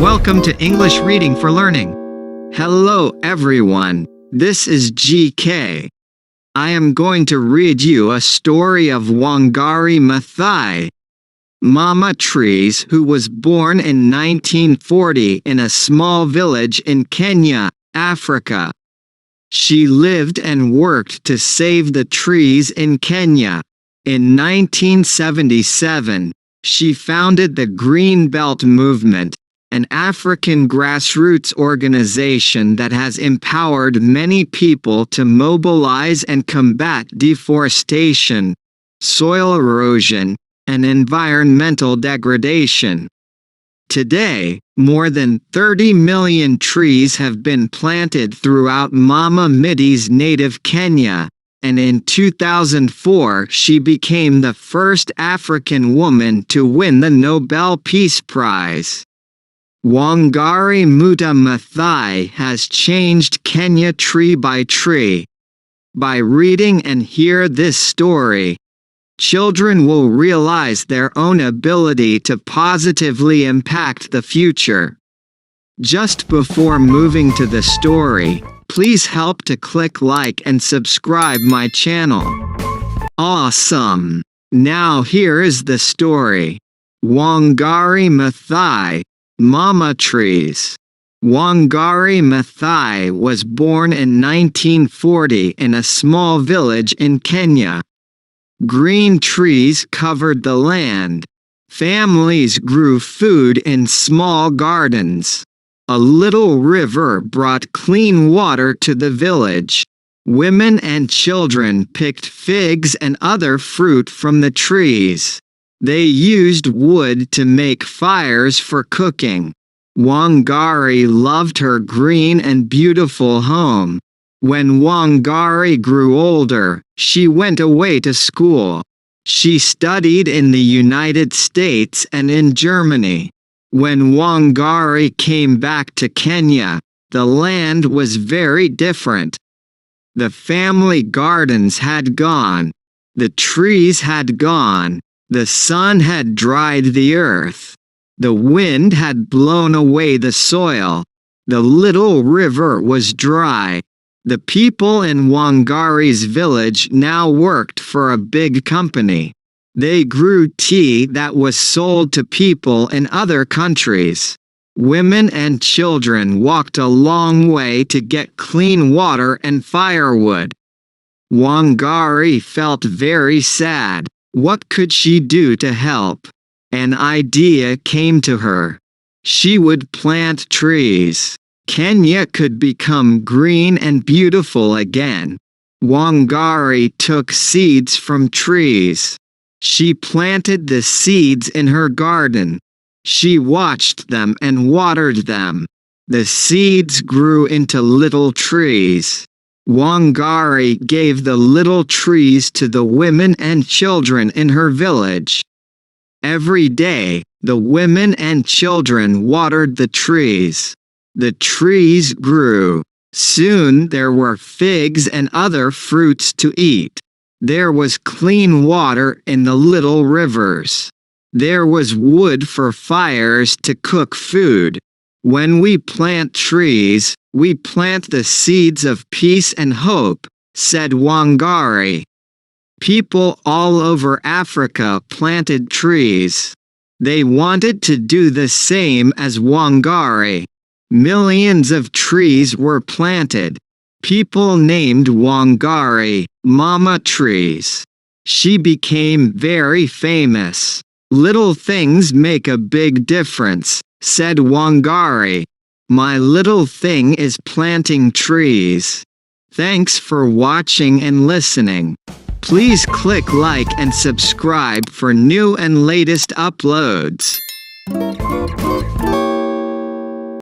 Welcome to English Reading for Learning. Hello everyone, this is GK. I am going to read you a story of Wangari Maathai, Mama Trees, who was born in 1940 in a small village in Kenya, Africa. She lived and worked to save the trees in Kenya. In 1977, she founded the Green Belt Movement, an African grassroots organization that has empowered many people to mobilize and combat deforestation, soil erosion, and environmental degradation. Today, more than 30 million trees have been planted throughout Mama Miti's native Kenya, and in 2004 she became the first African woman to win the Nobel Peace Prize. Wangari Muta Maathai has changed Kenya tree by tree. By reading and hear this story, children will realize their own ability to positively impact the future. Just before moving to the story, please help to click like and subscribe my channel. Awesome! Now here is the story. Wangari Maathai, Mama Trees. Wangari Maathai was born in 1940 in a small village in Kenya. Green trees covered the land. Families grew food in small gardens. A little river brought clean water to the village. Women and children picked figs and other fruit from the trees. They used wood to make fires for cooking. Wangari loved her green and beautiful home. When Wangari grew older, she went away to school. She studied in the United States and in Germany. When Wangari came back to Kenya, the land was very different. The family gardens had gone. The trees had gone. The sun had dried the earth. The wind had blown away the soil. The little river was dry. The people in Wangari's village now worked for a big company. They grew tea that was sold to people in other countries. Women and children walked a long way to get clean water and firewood. Wangari felt very sad. What could she do to help? An idea came to her. She would plant trees. Kenya could become green and beautiful again. Wangari took seeds from trees. She planted the seeds in her garden. She watched them and watered them. The seeds grew into little trees. Wangari gave the little trees to the women and children in her village. Every day, the women and children watered the trees. The trees grew. Soon there were figs and other fruits to eat. There was clean water in the little rivers. There was wood for fires to cook food. When we plant trees, we plant the seeds of peace and hope, said Wangari. People all over Africa planted trees. They wanted to do the same as Wangari. Millions of trees were planted. People named Wangari Mama Trees. She became very famous. Little things make a big difference, said Wangari. My little thing is planting trees. Thanks for watching and listening. Please click like and subscribe for new and latest uploads.